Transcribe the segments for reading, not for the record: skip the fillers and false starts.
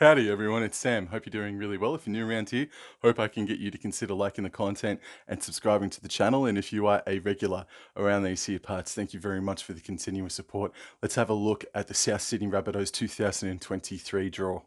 Howdy everyone, it's Sam. Hope you're doing really well. If you're new around here, hope I can get you to consider liking the content and subscribing to the channel. And if you are a regular around these here parts, thank you very much for the continuous support. Let's have a look at the South Sydney Rabbitohs 2023 draw.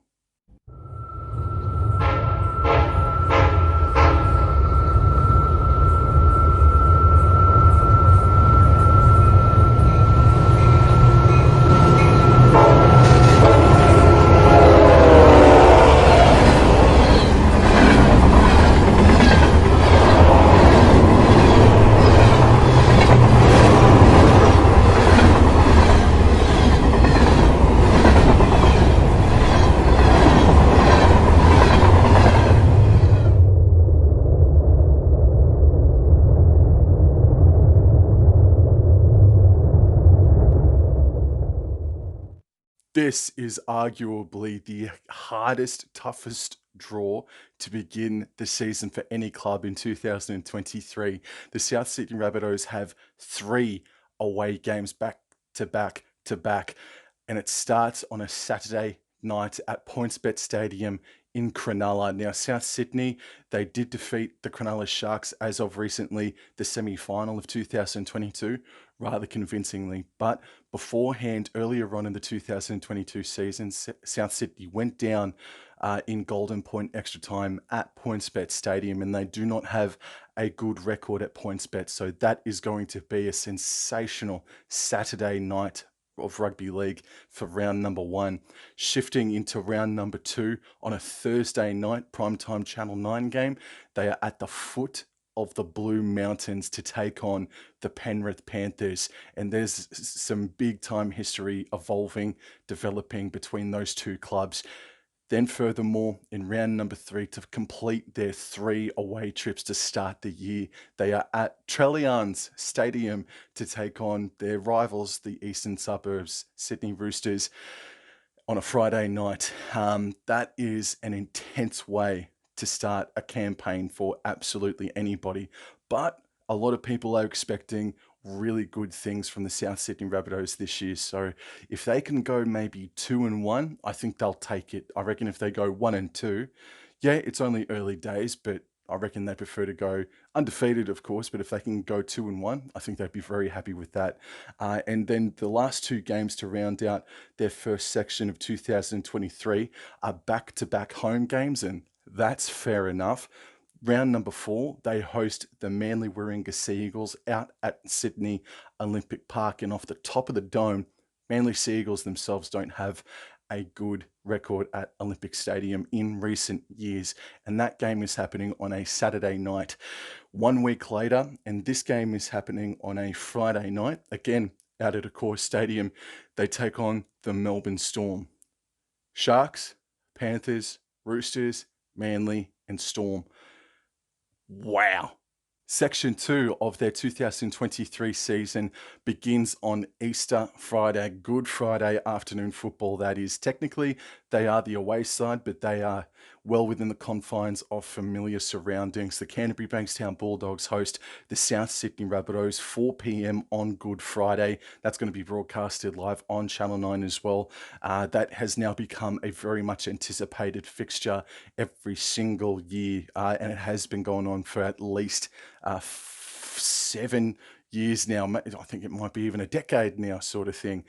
This is arguably the hardest, toughest draw to begin the season for any club in 2023. The South Sydney Rabbitohs have 3 away games back to back to back, and it starts on a Saturday night at PointsBet Stadium in Cronulla. Now, South Sydney, they did defeat the Cronulla Sharks as of recently, the semi-final of 2022, rather convincingly. But beforehand, earlier on in the 2022 season, South Sydney went down in Golden Point extra time at PointsBet Stadium, and they do not have a good record at PointsBet. So that is going to be a sensational Saturday night of rugby league for round number 1, shifting into round number 2 on a Thursday night primetime Channel 9 game. They are at the foot of the Blue Mountains to take on the Penrith Panthers, and there's some big time history evolving, developing between those two clubs. Then furthermore, in round number 3, to complete their 3 away trips to start the year, they are at Trellian's Stadium to take on their rivals, the Eastern Suburbs, Sydney Roosters, on a Friday night. That is an intense way to start a campaign for absolutely anybody. But a lot of people are expecting really good things from the South Sydney Rabbitohs this year. So if they can go maybe 2-1, I think they'll take it. I reckon if they go 1-2, yeah, it's only early days, but I reckon they prefer to go undefeated, of course, but if they can go 2-1, I think they'd be very happy with that. And then the last 2 games to round out their first section of 2023 are back-to-back home games, and that's fair enough. Round number 4, they host the Manly Warringah Sea Eagles out at Sydney Olympic Park, and off the top of the dome, Manly Sea Eagles themselves don't have a good record at Olympic Stadium in recent years, and that game is happening on a Saturday night. 1 week later, and this game is happening on a Friday night, again out at Accor Stadium, they take on the Melbourne Storm. Sharks, Panthers, Roosters, Manly, and Storm. Wow. Section 2 of their 2023 season begins on Easter Friday, Good Friday afternoon football, that is. Technically, they are the away side, but they are well within the confines of familiar surroundings. The Canterbury Bankstown Bulldogs host the South Sydney Rabbitohs, 4 p.m. on Good Friday. That's going to be broadcasted live on Channel 9 as well. That has now become a very much anticipated fixture every single year, and it has been going on for at least 7 years now. I think it might be even a decade now, sort of thing.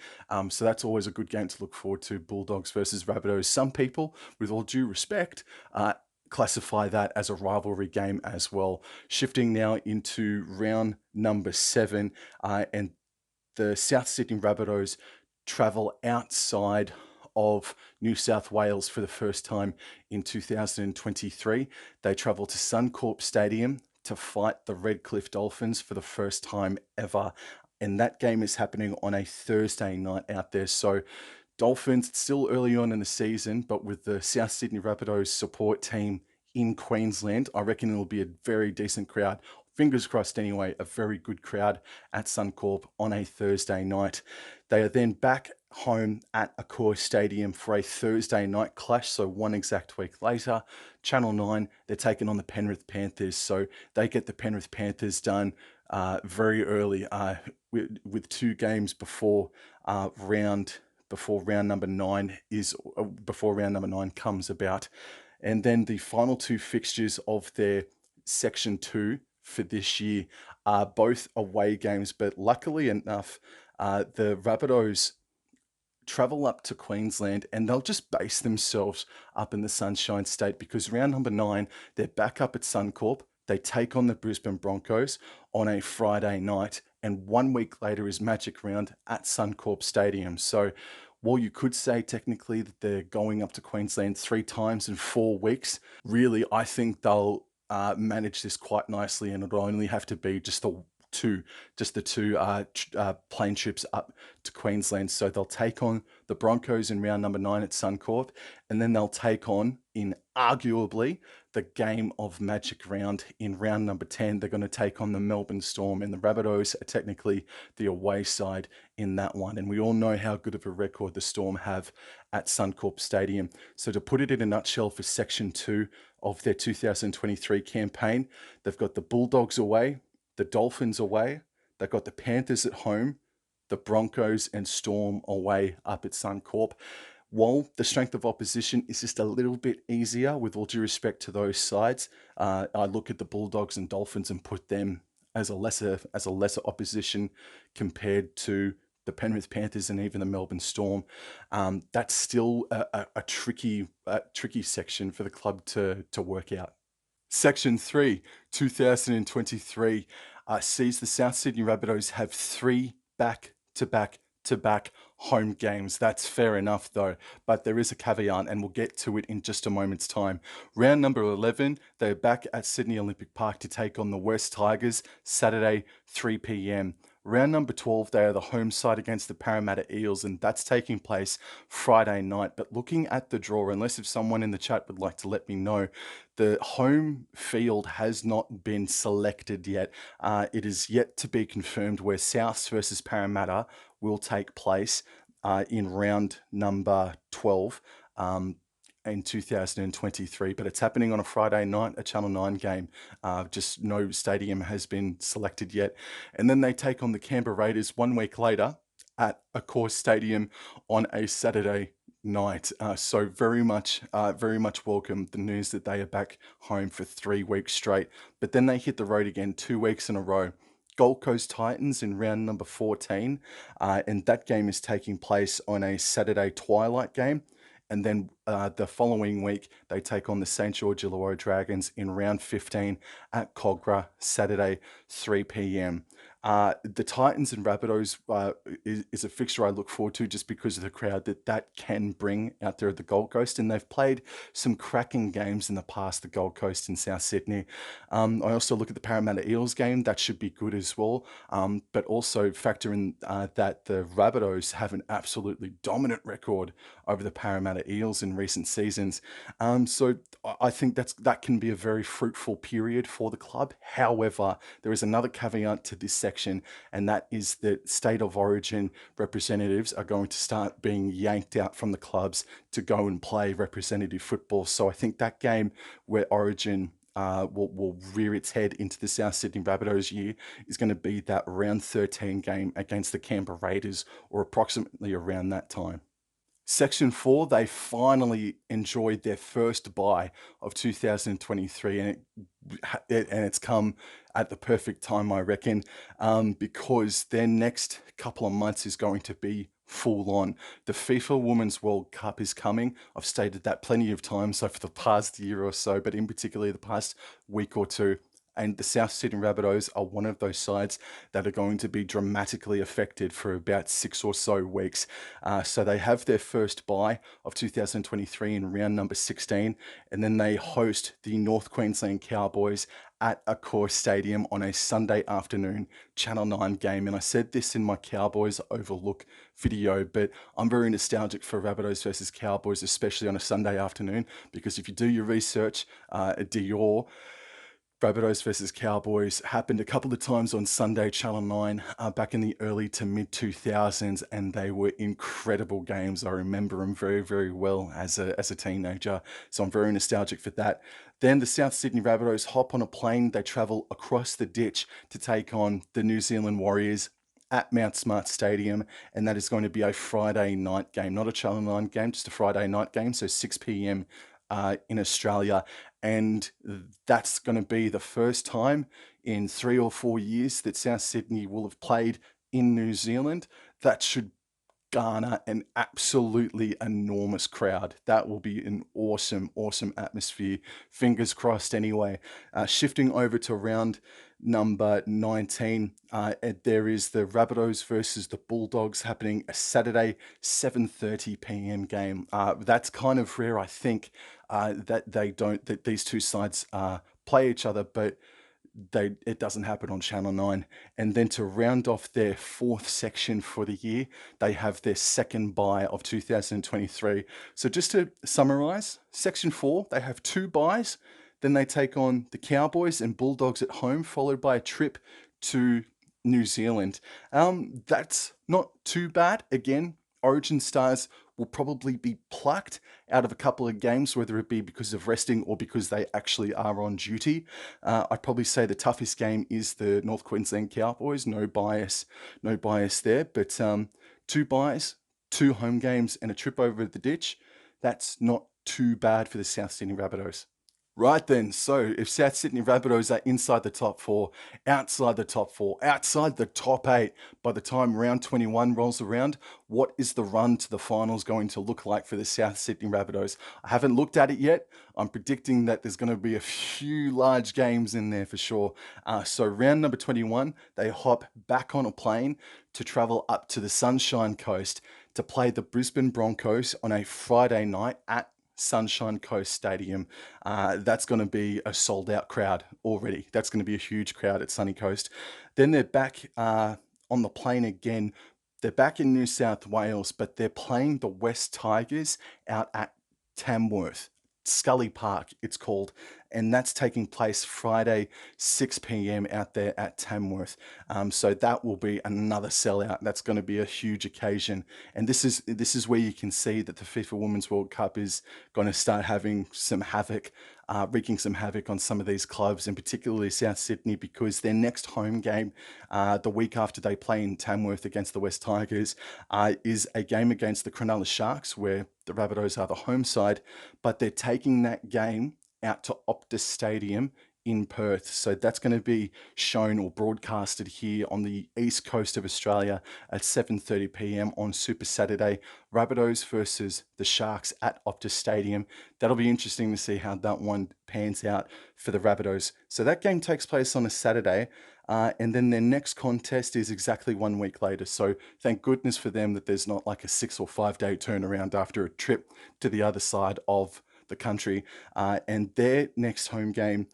So that's always a good game to look forward to, Bulldogs versus Rabbitohs. Some people, with all due respect, classify that as a rivalry game as well. Shifting now into round number 7, and the South Sydney Rabbitohs travel outside of New South Wales for the first time in 2023. They travel to Suncorp Stadium to fight the Redcliffe Dolphins for the first time ever. And that game is happening on a Thursday night out there. So Dolphins, it's still early on in the season, but with the South Sydney Rabbitohs support team in Queensland, I reckon it'll be a very decent crowd. Fingers crossed anyway, a very good crowd at Suncorp on a Thursday night. They are then back home at Accor Stadium for a Thursday night clash, so 1 exact week later. Channel 9, they're taking on the Penrith Panthers, so they get the Penrith Panthers done very early with 2 games before round before round number 9 before round number 9 comes about. And then the final two fixtures of their Section 2 for this year are both away games, but luckily enough, the Rabbitohs travel up to Queensland and they'll just base themselves up in the Sunshine State because round number 9, they're back up at Suncorp. They take on the Brisbane Broncos on a Friday night, and 1 week later is Magic Round at Suncorp Stadium. So while you could say technically that they're going up to Queensland 3 times in 4 weeks, really, I think they'll manage this quite nicely, and it'll only have to be two, just the two plane trips up to Queensland. So they'll take on the Broncos in round number 9 at Suncorp, and then they'll take on, in arguably the game of Magic Round, in round number 10, they're going to take on the Melbourne Storm, and the Rabbitohs are technically the away side in that one. And we all know how good of a record the Storm have at Suncorp Stadium. So to put it in a nutshell, for Section 2 of their 2023 campaign, they've got the Bulldogs away, the Dolphins away, they've got the Panthers at home, the Broncos and Storm away up at Suncorp. While the strength of opposition is just a little bit easier, with all due respect to those sides, I look at the Bulldogs and Dolphins and put them as a lesser opposition compared to the Penrith Panthers and even the Melbourne Storm. That's still a tricky section for the club to work out. Section 3, 2023, sees the South Sydney Rabbitohs have 3 back-to-back home games. That's fair enough, though, but there is a caveat, and we'll get to it in just a moment's time. Round number 11, they're back at Sydney Olympic Park to take on the West Tigers, Saturday, 3 p.m. Round number 12, they are the home side against the Parramatta Eels, and that's taking place Friday night. But looking at the draw, unless if someone in the chat would like to let me know, the home field has not been selected yet. It is yet to be confirmed where Souths versus Parramatta will take place in round number 12. In 2023, but it's happening on a Friday night, a Channel 9 game. Just no stadium has been selected yet. And then they take on the Canberra Raiders 1 week later at Accor Stadium on a Saturday night. So very much welcome the news that they are back home for 3 weeks straight. But then they hit the road again 2 weeks in a row. Gold Coast Titans in round number 14, and that game is taking place on a Saturday twilight game. And then the following week, they take on the St. George Illawarra Dragons in round 15 at Cogra, Saturday, 3 p.m. The Titans and Rabbitohs is a fixture I look forward to just because of the crowd that can bring out there at the Gold Coast. And they've played some cracking games in the past, the Gold Coast and South Sydney. I also look at the Parramatta Eels game. That should be good as well. But also factor in that the Rabbitohs have an absolutely dominant record over the Parramatta Eels in recent seasons. So I think that can be a very fruitful period for the club. However, there is another caveat to this section, and that is that state of origin representatives are going to start being yanked out from the clubs to go and play representative football. So I think that game where origin will rear its head into the South Sydney Rabbitohs year is going to be that round 13 game against the Canberra Raiders, or approximately around that time. Section 4, they finally enjoyed their first bye of 2023, and it's come at the perfect time, I reckon, because their next couple of months is going to be full on. The FIFA Women's World Cup is coming. I've stated that plenty of times over the past year or so, but in particular the past week or two. And the South Sydney Rabbitohs are one of those sides that are going to be dramatically affected for about 6 or so weeks. So they have their first bye of 2023 in round number 16, and then they host the North Queensland Cowboys at Accor Stadium on a Sunday afternoon Channel 9 game. And I said this in my Cowboys Overlook video, but I'm very nostalgic for Rabbitohs versus Cowboys, especially on a Sunday afternoon, because if you do your research, Dior, Rabbitohs versus Cowboys happened a couple of times on Sunday Channel 9 back in the early to mid 2000s, and they were incredible games. I remember them very, very well as a teenager, so I'm very nostalgic for that. Then the South Sydney Rabbitohs hop on a plane. They travel across the ditch to take on the New Zealand Warriors at Mount Smart Stadium, and that is going to be a Friday night game, not a Channel 9 game, just a Friday night game, so 6 p.m. In Australia. And that's going to be the first time in 3 or 4 years that South Sydney will have played in New Zealand. That should garner an absolutely enormous crowd. That will be an awesome, awesome atmosphere. Fingers crossed anyway. Shifting over to round number 19, there is the Rabbitohs versus the Bulldogs happening a Saturday 7:30 p.m. game. That's kind of rare, I think, that these two sides play each other, but it doesn't happen on Channel 9. And then to round off their fourth section for the year, they have their second bye of 2023. So just to summarize, Section 4, they have two byes. Then they take on the Cowboys and Bulldogs at home, followed by a trip to New Zealand. That's not too bad. Again, Origin stars will probably be plucked out of a couple of games, whether it be because of resting or because they actually are on duty. I'd probably say the toughest game is the North Queensland Cowboys. No bias there. But two byes, two home games, and a trip over the ditch. That's not too bad for the South Sydney Rabbitohs. Right then, so if South Sydney Rabbitohs are inside the top four, outside the top four, outside the top eight by the time round 21 rolls around, what is the run to the finals going to look like for the South Sydney Rabbitohs? I haven't looked at it yet. I'm predicting that there's going to be a few large games in there for sure. So round number 21, they hop back on a plane to travel up to the Sunshine Coast to play the Brisbane Broncos on a Friday night at Sunshine Coast Stadium. That's going to be a sold out crowd already. That's going to be a huge crowd at Sunny Coast. Then they're back on the plane again. They're back in New South Wales, but they're playing the West Tigers out at Tamworth. Scully Park, it's called, and that's taking place Friday, 6 p.m. out there at Tamworth. So that will be another sellout. That's going to be a huge occasion, and this is where you can see that the FIFA Women's World Cup is going to start having some havoc, wreaking some havoc on some of these clubs, and particularly South Sydney, because their next home game, the week after they play in Tamworth against the West Tigers, is a game against the Cronulla Sharks, where the Rabbitohs are the home side, but they're taking that game out to Optus Stadium in Perth. So that's going to be shown or broadcasted here on the east coast of Australia at 7:30 p.m. on Super Saturday. Rabbitohs versus the Sharks at Optus Stadium. That'll be interesting to see how that one pans out for the Rabbitohs. So that game takes place on a Saturday. And then their next contest is exactly 1 week later. So thank goodness for them that there's not like a 6 or 5 day turnaround after a trip to the other side of the country. And their next home game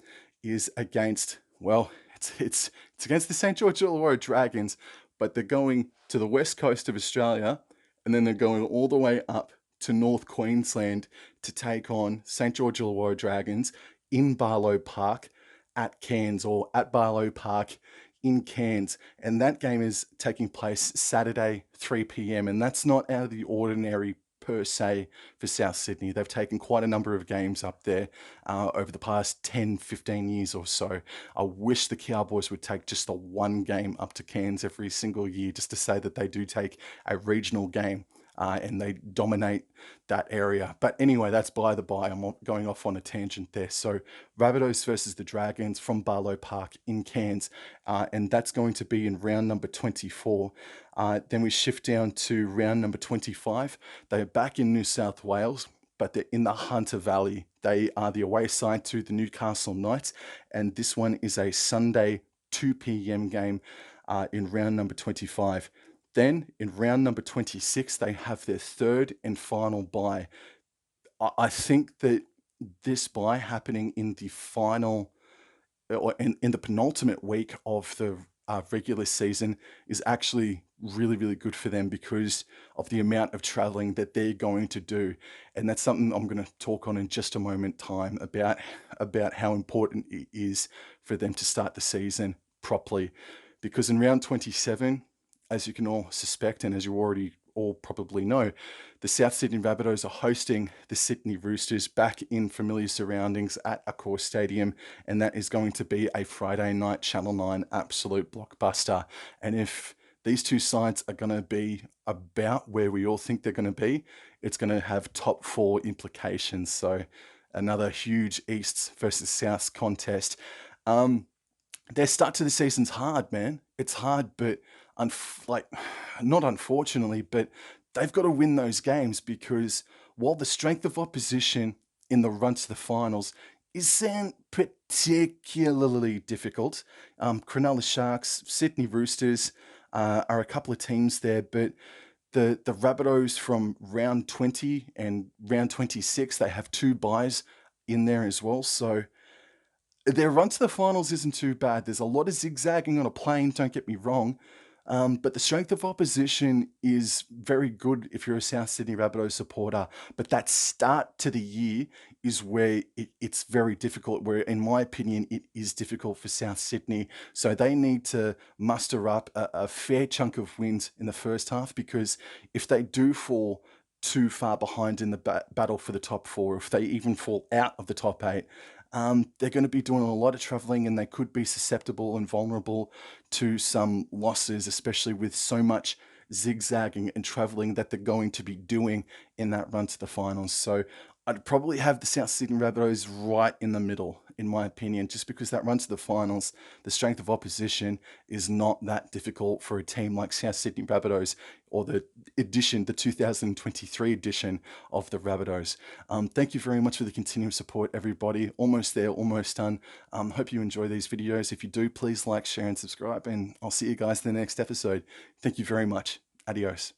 is against, well, it's against the St. George Illawarra Dragons, but they're going to the west coast of Australia, and then they're going all the way up to North Queensland to take on St. George Illawarra Dragons in Barlow Park at Cairns, or at Barlow Park in Cairns. And that game is taking place Saturday, 3 p.m. And that's not out of the ordinary per se for South Sydney. They've taken quite a number of games up there over the past 10, 15 years or so. I wish the Cowboys would take just the one game up to Cairns every single year, just to say that they do take a regional game. And they dominate that area. But anyway, that's by the by. I'm going off on a tangent there. So Rabbitohs versus the Dragons from Barlow Park in Cairns. And that's going to be in round number 24. Then we shift down to round number 25. They're back in New South Wales, but they're in the Hunter Valley. They are the away side to the Newcastle Knights. And this one is a Sunday 2 p.m. game in round number 25. Then in round number 26, they have their third and final bye. I think that this bye happening in the final, or in the penultimate week of the regular season, is actually really, really good for them because of the amount of traveling that they're going to do. And that's something I'm going to talk on in just a moment time about how important it is for them to start the season properly. Because in round 27, as you can all suspect, and as you already all probably know, the South Sydney Rabbitohs are hosting the Sydney Roosters back in familiar surroundings at Accor Stadium, and that is going to be a Friday night Channel 9 absolute blockbuster. And if these two sides are going to be about where we all think they're going to be. It's going to have top four implications. So another huge East versus South contest. Their start to the season's hard, man. It's hard, but like not unfortunately, but they've got to win those games because while the strength of opposition in the run to the finals isn't particularly difficult, Cronulla Sharks, Sydney Roosters are a couple of teams there, but the Rabbitohs from round 20 and round 26, they have two buys in there as well. So their run to the finals isn't too bad. There's a lot of zigzagging on a plane, don't get me wrong. But the strength of opposition is very good if you're a South Sydney Rabbitohs supporter. But that start to the year is where it's very difficult, where, in my opinion, it is difficult for South Sydney. So they need to muster up a fair chunk of wins in the first half, because if they do fall too far behind in the battle for the top four, if they even fall out of the top eight, they're going to be doing a lot of traveling, and they could be susceptible and vulnerable to some losses, especially with so much zigzagging and traveling that they're going to be doing in that run to the finals. So I'd probably have the South Sydney Rabbitohs right in the middle, in my opinion, just because that run to the finals, the strength of opposition is not that difficult for a team like South Sydney Rabbitohs, or the 2023 edition of the Rabbitohs. Thank you very much for the continuous support, everybody. Almost there, almost done. Hope you enjoy these videos. If you do, please like, share, and subscribe, and I'll see you guys in the next episode. Thank you very much. Adios.